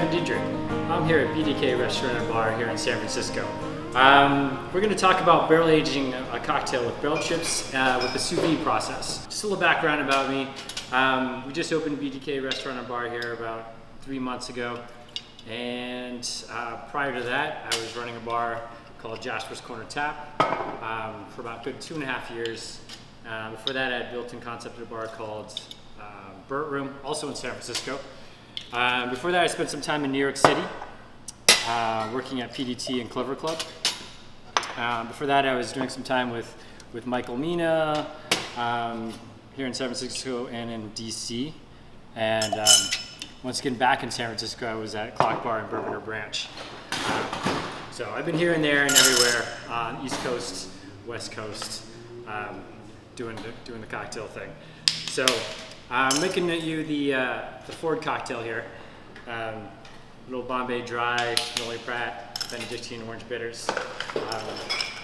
I'm Diedrich. I'm here at BDK Restaurant and Bar here in San Francisco. We're going to talk about barrel aging a cocktail with barrel chips with the sous-vide process. Just a little background about me. We just opened BDK Restaurant and Bar here about 3 months ago. And prior to that, I was running a bar called Jasper's Corner Tap for about a good 2.5 years. Before that, I had built and concepted a bar called Burt Room, also in San Francisco. Before that, I spent some time in New York City, working at PDT and Clover Club. Before that, I was doing some time with Michael Mina here in San Francisco and in DC. And once again, back in San Francisco, I was at Clock Bar in Bourbon Branch. So I've been here and there and everywhere on East Coast, West Coast, doing the cocktail thing. So I'm making you the Ford cocktail here. Little Bombay Dry, Noli Pratt, Benedictine Orange Bitters.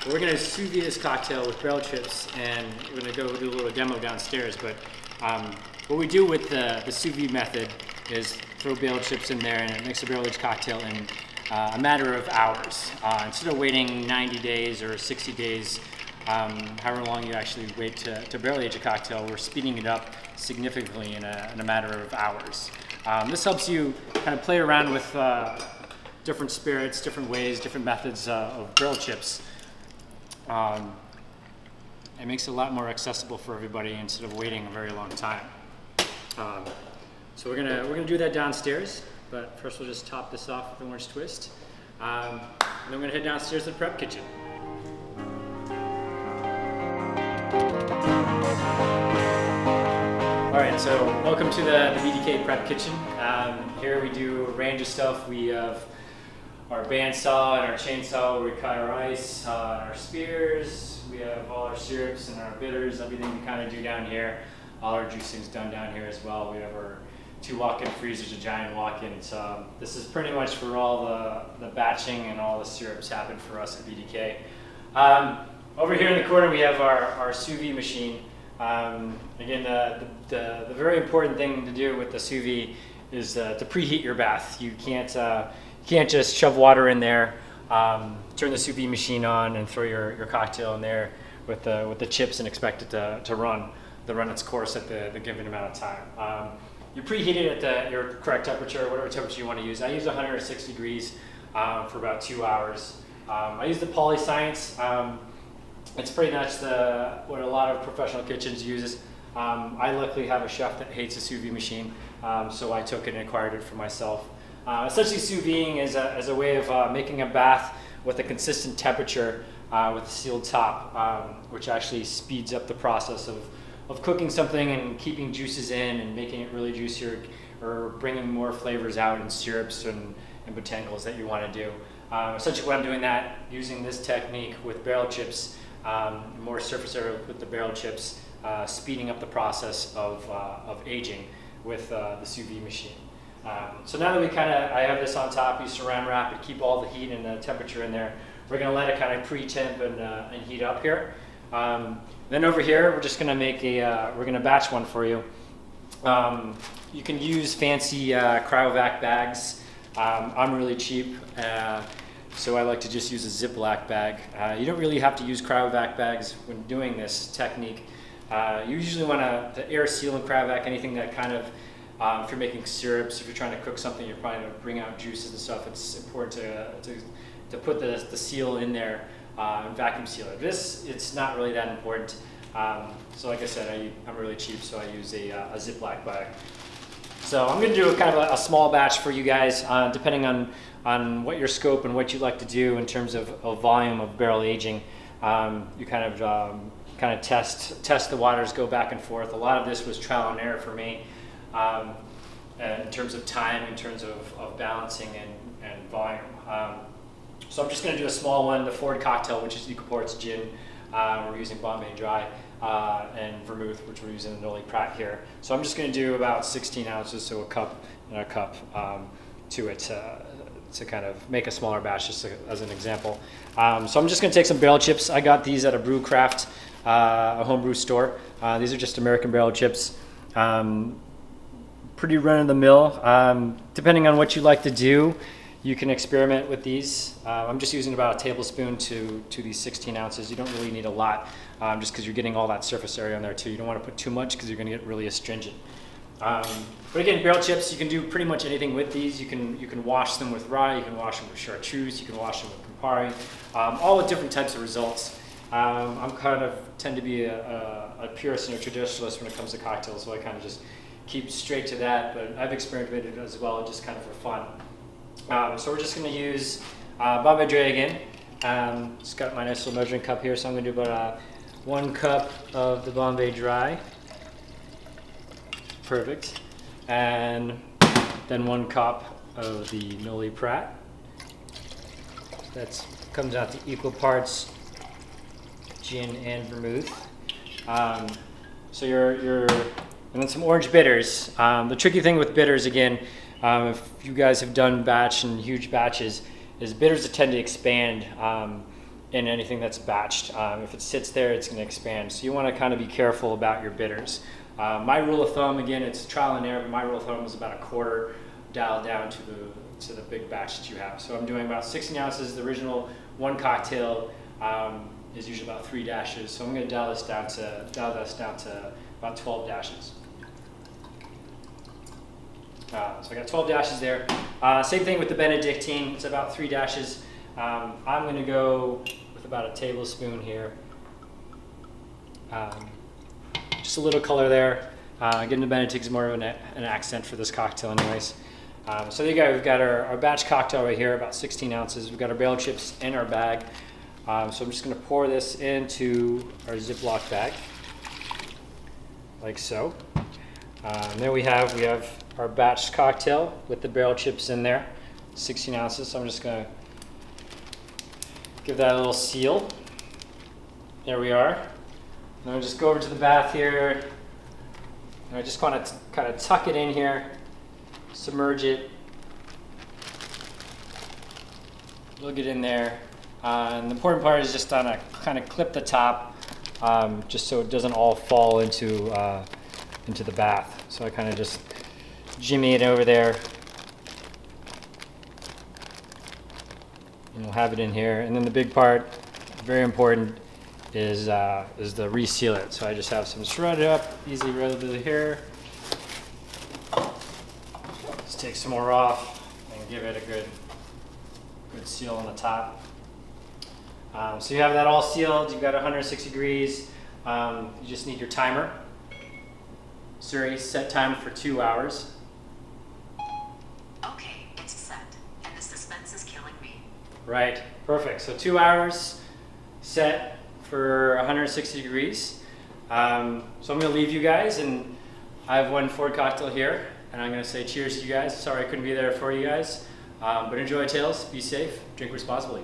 We're going to sous vide this cocktail with barrel chips, and we're going to go do a little demo downstairs. But what we do with the sous vide method is throw barrel chips in there, and it makes a barrel aged cocktail in a matter of hours. Instead of waiting 90 days or 60 days, however long you actually wait to barrel age a cocktail, we're speeding it up significantly in a matter of hours. This helps you kind of play around with different spirits, different ways, different methods of barrel chips. It makes it a lot more accessible for everybody instead of waiting a very long time. So we're gonna do that downstairs, but first we'll just top this off with an orange twist. And then we're gonna head downstairs to the prep kitchen. Alright, so welcome to the BDK Prep Kitchen. Here we do a range of stuff. We have our bandsaw and our chainsaw where we cut our ice, our spears. We have all our syrups and our bitters, everything we kind of do down here. All our juicing's done down here as well. We have our 2 walk-in freezers, a giant walk-ins. This is pretty much where all the batching and all the syrups happen for us at BDK. Over here in the corner we have our sous vide machine. Again, the very important thing to do with the sous vide is to preheat your bath. You can't just shove water in there, turn the sous vide machine on, and throw your cocktail in there with the chips and expect it to run its course at the given amount of time. You preheat it at your correct temperature, whatever temperature you want to use. I use 106 degrees for about 2 hours. I use the Polyscience. It's pretty much what a lot of professional kitchens use. I luckily have a chef that hates a sous vide machine, so I took it and acquired it for myself. Essentially, sous videing is a way of making a bath with a consistent temperature with a sealed top, which actually speeds up the process of cooking something and keeping juices in and making it really juicier, or bringing more flavors out in syrups and botanicals that you want to do. Essentially, when I'm doing that, using this technique with barrel chips, more surface area with the barrel chips, speeding up the process of aging with the sous vide machine. So now that I have this on top, you saran wrap it, keep all the heat and the temperature in there. We're going to let it kind of pre-temp and heat up here. Then over here, we're just going to make we're going to batch one for you. You can use fancy cryovac bags. I'm really cheap. So I like to just use a Ziploc bag. You don't really have to use cryovac bags when doing this technique. You usually want to air seal in cryovac anything that kind of, if you're making syrups, if you're trying to cook something, you're probably going to bring out juices and stuff. It's important to put the seal in there and vacuum seal it. This, it's not really that important. So like I said, I'm really cheap, so I use a Ziploc bag. So I'm going to do kind of a small batch for you guys, depending on what your scope and what you like to do in terms of volume of barrel aging. You kind of test the waters, go back and forth. A lot of this was trial and error for me in terms of time, in terms of balancing and volume. So I'm just going to do a small one, the Ford cocktail, which is Ecoport's gin. We're using Bombay Dry and vermouth, which we're using the Noli Pratt here. So I'm just going to do about 16 ounces, so a cup and a cup to it to kind of make a smaller batch, just as an example. So I'm just going to take some barrel chips. I got these at a Brewcraft, a homebrew store. These are just American barrel chips. pretty run-of-the-mill. Depending on what you like to do, you can experiment with these. I'm just using about a tablespoon to these 16 ounces. You don't really need a lot, just because you're getting all that surface area on there too. You don't want to put too much because you're going to get really astringent. But again, barrel chips, you can do pretty much anything with these. You can wash them with rye, you can wash them with chartreuse, you can wash them with Campari, all with different types of results. I'm kind of tend to be a purist and a traditionalist when it comes to cocktails, so I kind of just keep straight to that, but I've experimented as well, just kind of for fun. So we're just going to use Bombay Dry again. Just got my nice little measuring cup here, so I'm going to do about 1 cup of the Bombay Dry. Perfect. And then 1 cup of the Noli Prat. That comes out to equal parts gin and vermouth. So and then some orange bitters. The tricky thing with bitters, again, if you guys have done batch and huge batches, is bitters that tend to expand in anything that's batched. If it sits there, it's going to expand. So you want to kind of be careful about your bitters. My rule of thumb, again, it's trial and error, but my rule of thumb is about 1/4 dialed down to the big batch that you have. So I'm doing about 16 ounces. The original 1 cocktail is usually about 3 dashes. So I'm going to dial this down to about 12 dashes. So I got 12 dashes there. Same thing with the Benedictine. It's about 3 dashes. I'm going to go with about a tablespoon here. Just a little color there. Again, the Benedictine is more of an accent for this cocktail anyways. So there you go. We've got our batch cocktail right here, about 16 ounces. We've got our barrel chips in our bag. So I'm just going to pour this into our Ziploc bag, like so. There we have our batch cocktail with the barrel chips in there, 16 ounces. So I'm just going to give that a little seal. There we are. And I'll just go over to the bath here. And I just want to kind of tuck it in here, submerge it, plug it in there. And the important part is just to kind of clip the top, just so it doesn't all fall into the bath. So I kind of just jimmy it over there. And we'll have it in here. And then the big part, very important, is the reseal it. So I just have some shredded up, easy relatively here. Let's take some more off and give it a good seal on the top. So you have that all sealed. You've got 160 degrees. You just need your timer. Suri, set timer for 2 hours. Okay, it's set, and the suspense is killing me. Right, perfect. So 2 hours set for 160 degrees. So I'm going to leave you guys, and I have 1 Ford cocktail here, and I'm going to say cheers to you guys. Sorry I couldn't be there for you guys, but enjoy Tales, be safe, drink responsibly.